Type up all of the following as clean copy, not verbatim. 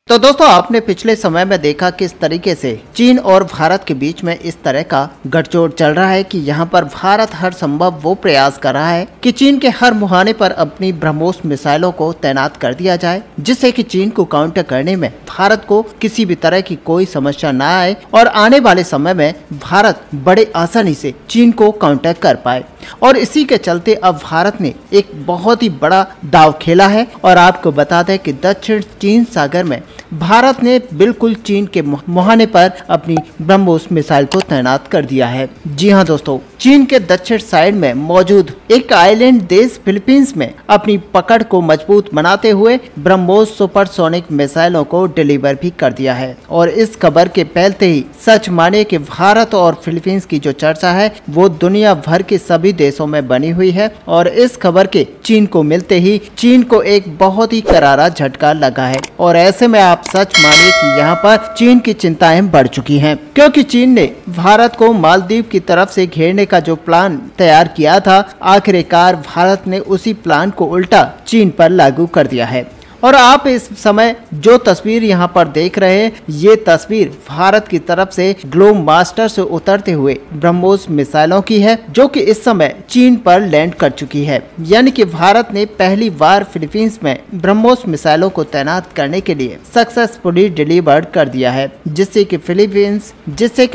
तो दोस्तों आपने पिछले समय में देखा किस तरीके से चीन और भारत के बीच में इस तरह का गठजोड़ चल रहा है कि यहाँ पर भारत हर संभव वो प्रयास कर रहा है कि चीन के हर मुहाने पर अपनी ब्रह्मोस मिसाइलों को तैनात कर दिया जाए, जिससे कि चीन को काउंटर करने में भारत को किसी भी तरह की कोई समस्या न आए और आने वाले समय में भारत बड़े आसानी से चीन को काउंटर कर पाए। और इसी के चलते अब भारत ने एक बहुत ही बड़ा दाव खेला है और आपको बता दें कि दक्षिण चीन सागर में भारत ने बिल्कुल चीन के मुहाने पर अपनी ब्रह्मोस मिसाइल को तैनात कर दिया है। जी हाँ दोस्तों, चीन के दक्षिण साइड में मौजूद एक आइलैंड देश फिलीपींस में अपनी पकड़ को मजबूत बनाते हुए ब्रह्मोस सुपरसोनिक मिसाइलों को डिलीवर भी कर दिया है। और इस खबर के पहले ही सच माने कि भारत और फिलीपींस की जो चर्चा है वो दुनिया भर के सभी देशों में बनी हुई है और इस खबर के चीन को मिलते ही चीन को एक बहुत ही करारा झटका लगा है। और ऐसे में आप सच मानिए कि यहाँ पर चीन की चिंताएं बढ़ चुकी हैं, क्योंकि चीन ने भारत को मालदीव की तरफ से घेरने का जो प्लान तैयार किया था, आखिरकार भारत ने उसी प्लान को उल्टा चीन पर लागू कर दिया है। और आप इस समय जो तस्वीर यहाँ पर देख रहे हैं, ये तस्वीर भारत की तरफ से ग्लोब मास्टर से उतरते हुए ब्रह्मोस मिसाइलों की है, जो कि इस समय चीन पर लैंड कर चुकी है। यानी कि भारत ने पहली बार फिलीपींस में ब्रह्मोस मिसाइलों को तैनात करने के लिए सक्सेसफुली डिलीवर्ड कर दिया है, जिससे कि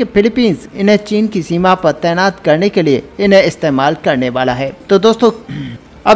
फिलीपींस इन्हें चीन की सीमा पर तैनात करने के लिए इन्हें इस्तेमाल करने वाला है। तो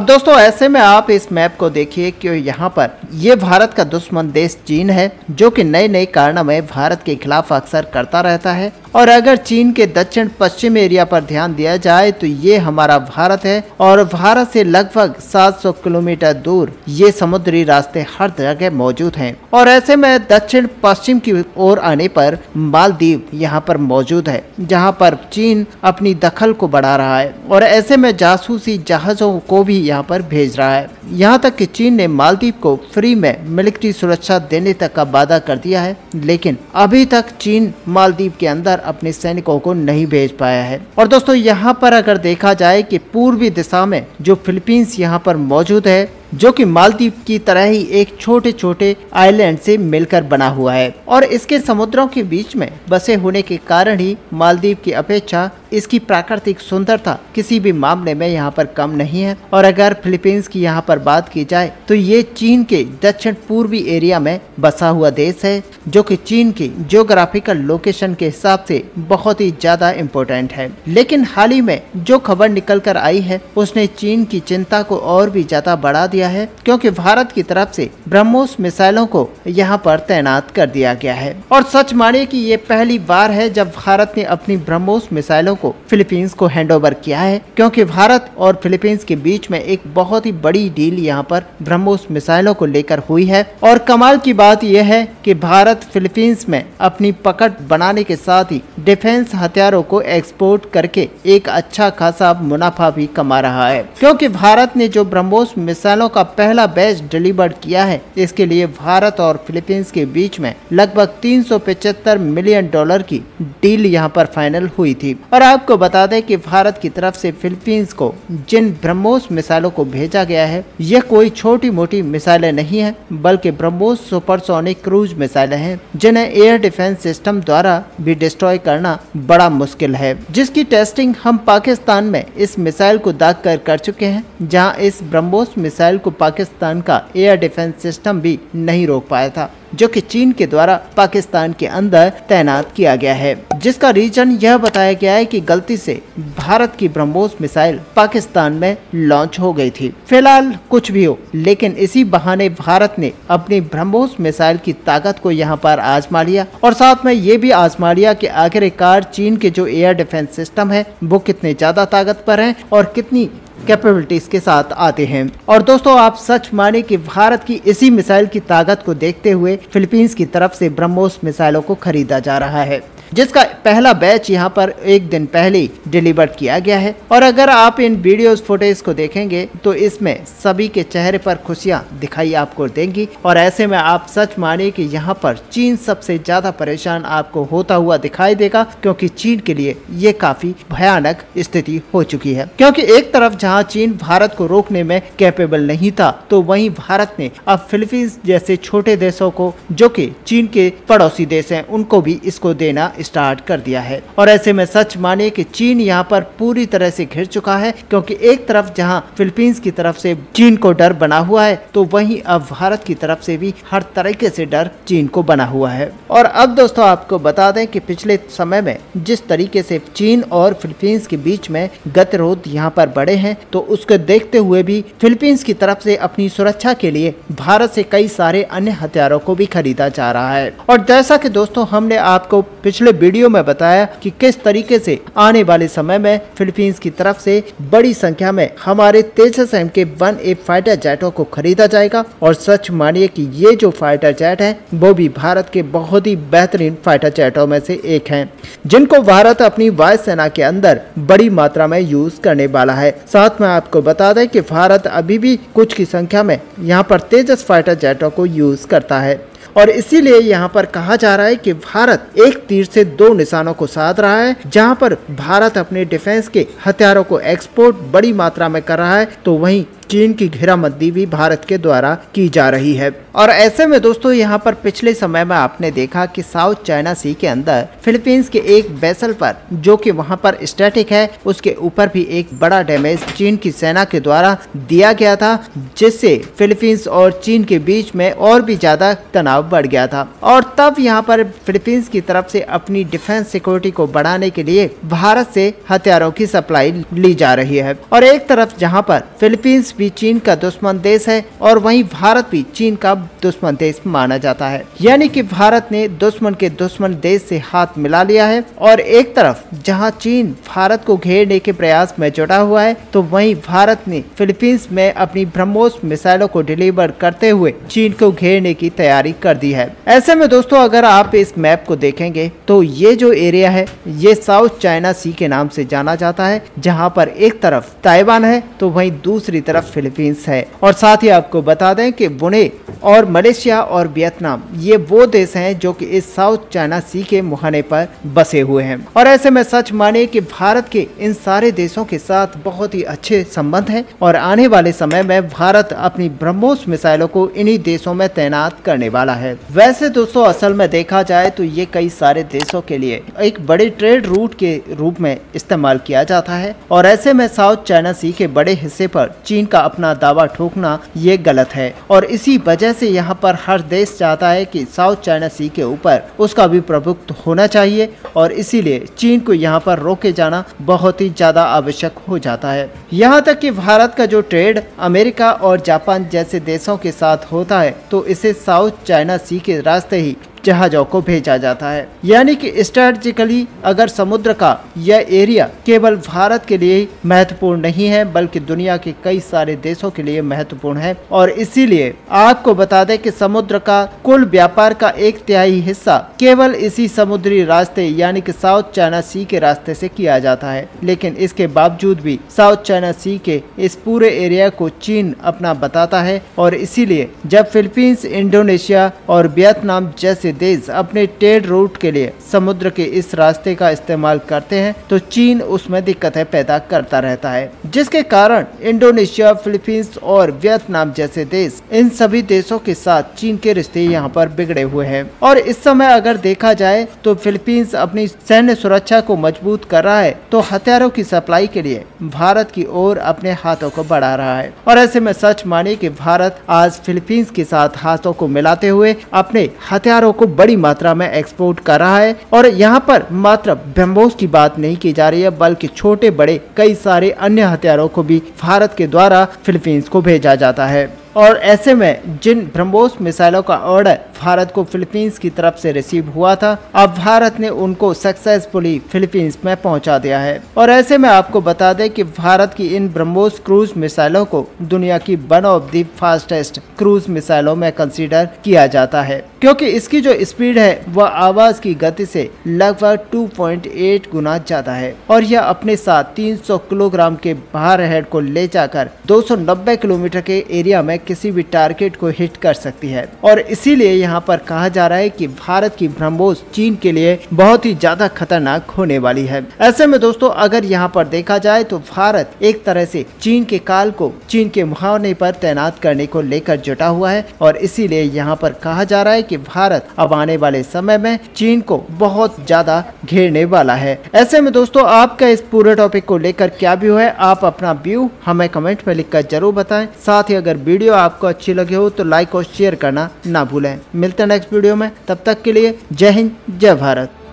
दोस्तों ऐसे में आप इस मैप को देखिए कि यहाँ पर ये भारत का दुश्मन देश चीन है, जो कि नए नए कारनामे भारत के खिलाफ अक्सर करता रहता है। और अगर चीन के दक्षिण पश्चिम एरिया पर ध्यान दिया जाए तो ये हमारा भारत है और भारत से लगभग 700 किलोमीटर दूर ये समुद्री रास्ते हर जगह मौजूद हैं। और ऐसे में दक्षिण पश्चिम की ओर आने पर मालदीव यहाँ पर मौजूद है, जहाँ पर चीन अपनी दखल को बढ़ा रहा है और ऐसे में जासूसी जहाजों को भी यहाँ पर भेज रहा है। यहाँ तक कि चीन ने मालदीव को फ्री में मिलिट्री सुरक्षा देने तक का वादा कर दिया है, लेकिन अभी तक चीन मालदीव के अंदर अपने सैनिकों को नहीं भेज पाया है। और दोस्तों यहाँ पर अगर देखा जाए कि पूर्वी दिशा में जो फिलीपींस यहाँ पर मौजूद है, जो कि मालदीव की तरह ही एक छोटे छोटे आइलैंड से मिलकर बना हुआ है और इसके समुद्रों के बीच में बसे होने के कारण ही मालदीव की अपेक्षा इसकी प्राकृतिक सुंदरता किसी भी मामले में यहाँ पर कम नहीं है। और अगर फिलीपींस की यहाँ पर बात की जाए तो ये चीन के दक्षिण पूर्वी एरिया में बसा हुआ देश है, जो कि चीन की जियोग्राफिकल लोकेशन के हिसाब से बहुत ही ज्यादा इम्पोर्टेंट है। लेकिन हाल ही में जो खबर निकल कर आई है उसने चीन की चिंता को और भी ज्यादा बढ़ा दिया है, क्योंकि भारत की तरफ से ब्रह्मोस मिसाइलों को यहाँ पर तैनात कर दिया गया है। और सच मानिए कि ये पहली बार है जब भारत ने अपनी ब्रह्मोस मिसाइलों को फिलीपींस को हैंडओवर किया है, क्योंकि भारत और फिलीपींस के बीच में एक बहुत ही बड़ी डील यहाँ पर ब्रह्मोस मिसाइलों को लेकर हुई है। और कमाल की बात यह है कि भारत फिलीपींस में अपनी पकड़ बनाने के साथ ही डिफेंस हथियारों को एक्सपोर्ट करके एक अच्छा खासा मुनाफा भी कमा रहा है, क्योंकि भारत ने जो ब्रह्मोस मिसाइलों का पहला बैच डिलीवर किया है, इसके लिए भारत और फिलीपींस के बीच में लगभग 375 मिलियन डॉलर की डील यहाँ पर फाइनल हुई थी। और आपको बता दें कि भारत की तरफ से फिलीपींस को जिन ब्रह्मोस मिसाइलों को भेजा गया है, यह कोई छोटी मोटी मिसाइलें नहीं है, बल्कि ब्रह्मोस सुपरसोनिक क्रूज मिसाइलें हैं, जिन्हें एयर डिफेंस सिस्टम द्वारा भी डिस्ट्रॉय करना बड़ा मुश्किल है, जिसकी टेस्टिंग हम पाकिस्तान में इस मिसाइल को दाग कर चुके हैं, जहां इस ब्रह्मोस मिसाइल को पाकिस्तान का एयर डिफेंस सिस्टम भी नहीं रोक पाया था, जो कि चीन के द्वारा पाकिस्तान के अंदर तैनात किया गया है। जिसका रीजन यह बताया गया है कि गलती से भारत की ब्रह्मोस मिसाइल पाकिस्तान में लॉन्च हो गई थी। फिलहाल कुछ भी हो, लेकिन इसी बहाने भारत ने अपनी ब्रह्मोस मिसाइल की ताकत को यहाँ पर आजमा लिया और साथ में ये भी आजमा लिया कि आखिरकार चीन के जो एयर डिफेंस सिस्टम है वो कितने ज्यादा ताकतवर हैं और कितनी कैपेबिलिटीज के साथ आते हैं। और दोस्तों आप सच माने कि भारत की इसी मिसाइल की ताकत को देखते हुए फिलीपींस की तरफ से ब्रह्मोस मिसाइलों को खरीदा जा रहा है। जिसका पहला बैच यहाँ पर एक दिन पहले डिलीवर किया गया है। और अगर आप इन वीडियोस फुटेज को देखेंगे तो इसमें सभी के चेहरे पर खुशियां दिखाई आपको देंगी। और ऐसे में आप सच मानिए कि यहाँ पर चीन सबसे ज्यादा परेशान आपको होता हुआ दिखाई देगा, क्योंकि चीन के लिए ये काफी भयानक स्थिति हो चुकी है। क्योंकि एक तरफ जहाँ चीन भारत को रोकने में कैपेबल नहीं था, तो वहीं भारत ने अब फिलीपींस जैसे छोटे देशों को, जो कि चीन के पड़ोसी देश हैं, उनको भी इसको देना स्टार्ट कर दिया है। और ऐसे में सच मानिए कि चीन यहाँ पर पूरी तरह से घिर चुका है, क्योंकि एक तरफ जहां फिलीपींस की तरफ से चीन को डर बना हुआ है, तो वहीं अब भारत की तरफ से भी हर तरीके से डर चीन को बना हुआ है। और अब दोस्तों आपको बता दें कि पिछले समय में जिस तरीके से चीन और फिलीपींस के बीच में गतिरोध यहाँ पर बढ़े हैं, तो उसको देखते हुए भी फिलीपींस की तरफ से अपनी सुरक्षा के लिए भारत से कई सारे अन्य हथियारों को भी खरीदा जा रहा है। और जैसा कि दोस्तों हमने आपको पिछले वीडियो में बताया कि किस तरीके से आने वाले समय में फिलीपींस की तरफ से बड़ी संख्या में हमारे तेजस MK-1A फाइटर जेटों को खरीदा जाएगा। और सच मानिए कि ये जो फाइटर जेट हैं वो भी भारत के बहुत ही बेहतरीन फाइटर जेटों में से एक हैं, जिनको भारत अपनी वायुसेना के अंदर बड़ी मात्रा में यूज करने वाला है। साथ में आपको बता दें कि भारत अभी भी कुछ की संख्या में यहाँ पर तेजस फाइटर जेटों को यूज करता है। और इसीलिए यहाँ पर कहा जा रहा है कि भारत एक तीर से दो निशानों को साध रहा है। जहाँ पर भारत अपने डिफेंस के हथियारों को एक्सपोर्ट बड़ी मात्रा में कर रहा है, तो वहीं चीन की घेराबंदी भी भारत के द्वारा की जा रही है। और ऐसे में दोस्तों यहाँ पर पिछले समय में आपने देखा कि साउथ चाइना सी के अंदर फिलीपींस के एक वेसल पर, जो कि वहाँ पर स्टैटिक है, उसके ऊपर भी एक बड़ा डैमेज चीन की सेना के द्वारा दिया गया था, जिससे फिलीपींस और चीन के बीच में और भी ज्यादा तनाव बढ़ गया था। और तब यहाँ पर फिलीपींस की तरफ से अपनी डिफेंस सिक्योरिटी को बढ़ाने के लिए भारत से हथियारों की सप्लाई ली जा रही है। और एक तरफ जहाँ पर फिलीपींस भी चीन का दुश्मन देश है, और वहीं भारत भी चीन का दुश्मन देश माना जाता है। यानी कि भारत ने दुश्मन के दुश्मन देश से हाथ मिला लिया है। और एक तरफ जहां चीन भारत को घेरने के प्रयास में जुटा हुआ है, तो वहीं भारत ने फिलीपींस में अपनी ब्रह्मोस मिसाइलों को डिलीवर करते हुए चीन को घेरने की तैयारी कर दी है। ऐसे में दोस्तों अगर आप इस मैप को देखेंगे तो ये जो एरिया है ये साउथ चाइना सी के नाम से जाना जाता है, जहाँ पर एक तरफ ताइवान है तो वहीं दूसरी तरफ फिलीपींस है। और साथ ही आपको बता दें कि ब्रुनेई और मलेशिया और वियतनाम ये वो देश हैं जो कि इस साउथ चाइना सी के मुहाने पर बसे हुए हैं। और ऐसे में सच माने कि भारत के इन सारे देशों के साथ बहुत ही अच्छे संबंध हैं, और आने वाले समय में भारत अपनी ब्रह्मोस मिसाइलों को इन्हीं देशों में तैनात करने वाला है। वैसे दोस्तों असल में देखा जाए तो ये कई सारे देशों के लिए एक बड़े ट्रेड रूट के रूप में इस्तेमाल किया जाता है। और ऐसे में साउथ चाइना सी के बड़े हिस्से पर चीन का अपना दावा ठोकना ये गलत है। और इसी वजह से यहाँ पर हर देश चाहता है कि साउथ चाइना सी के ऊपर उसका भी प्रभुत्व होना चाहिए, और इसीलिए चीन को यहाँ पर रोके जाना बहुत ही ज्यादा आवश्यक हो जाता है। यहाँ तक कि भारत का जो ट्रेड अमेरिका और जापान जैसे देशों के साथ होता है, तो इसे साउथ चाइना सी के रास्ते ही जहाजों को भेजा जाता है। यानी कि स्ट्रेटेजिकली अगर समुद्र का यह एरिया केवल भारत के लिए महत्वपूर्ण नहीं है, बल्कि दुनिया के कई सारे देशों के लिए महत्वपूर्ण है। और इसीलिए आपको बता दें कि समुद्र का कुल व्यापार का 1/3 हिस्सा केवल इसी समुद्री रास्ते यानी कि साउथ चाइना सी के रास्ते से किया जाता है। लेकिन इसके बावजूद भी साउथ चाइना सी के इस पूरे एरिया को चीन अपना बताता है। और इसीलिए जब फिलीपींस, इंडोनेशिया और वियतनाम जैसे देश अपने ट्रेड रूट के लिए समुद्र के इस रास्ते का इस्तेमाल करते हैं, तो चीन उसमें दिक्कतें पैदा करता रहता है, जिसके कारण इंडोनेशिया, फिलीपींस और वियतनाम जैसे देश, इन सभी देशों के साथ चीन के रिश्ते यहाँ पर बिगड़े हुए हैं। और इस समय अगर देखा जाए तो फिलीपींस अपनी सैन्य सुरक्षा को मजबूत कर रहा है, तो हथियारों की सप्लाई के लिए भारत की ओर अपने हाथों को बढ़ा रहा है। और ऐसे में सच माने कि भारत आज फिलीपींस के साथ हाथों को मिलाते हुए अपने हथियारों को बड़ी मात्रा में एक्सपोर्ट कर रहा है। और यहाँ पर मात्र ब्रह्मोस की बात नहीं की जा रही है, बल्कि छोटे बड़े कई सारे अन्य हथियारों को भी भारत के द्वारा फिलीपींस को भेजा जाता है। और ऐसे में जिन ब्रह्मोस मिसाइलों का ऑर्डर भारत को फिलीपींस की तरफ से रिसीव हुआ था, अब भारत ने उनको सक्सेसफुली फिलीपींस में पहुंचा दिया है। और ऐसे में आपको बता दें कि भारत की इन ब्रह्मोस क्रूज मिसाइलों को दुनिया की one of the fastest cruise मिसाइलों में कंसीडर किया जाता है, क्योंकि इसकी जो स्पीड है वह आवाज की गति से लगभग 2.8 गुना ज्यादा है और यह अपने साथ 300 किलोग्राम के भार हेड को ले जाकर 290 किलोमीटर के एरिया में किसी भी टारगेट को हिट कर सकती है। और इसीलिए यहाँ पर कहा जा रहा है कि भारत की ब्रह्मोस चीन के लिए बहुत ही ज्यादा खतरनाक होने वाली है। ऐसे में दोस्तों अगर यहाँ पर देखा जाए तो भारत एक तरह से चीन के काल को चीन के मुहावने पर तैनात करने को लेकर जुटा हुआ है और इसीलिए यहाँ पर कहा जा रहा है कि भारत अब आने वाले समय में चीन को बहुत ज्यादा घेरने वाला है। ऐसे में दोस्तों आपका इस पूरे टॉपिक को लेकर क्या व्यू है, आप अपना व्यू हमें कमेंट में लिखकर जरूर बताएं। साथ ही अगर वीडियो आपको अच्छी लगी हो तो लाइक और शेयर करना ना भूलें। मिलते हैं नेक्स्ट वीडियो में, तब तक के लिए जय हिंद जय भारत।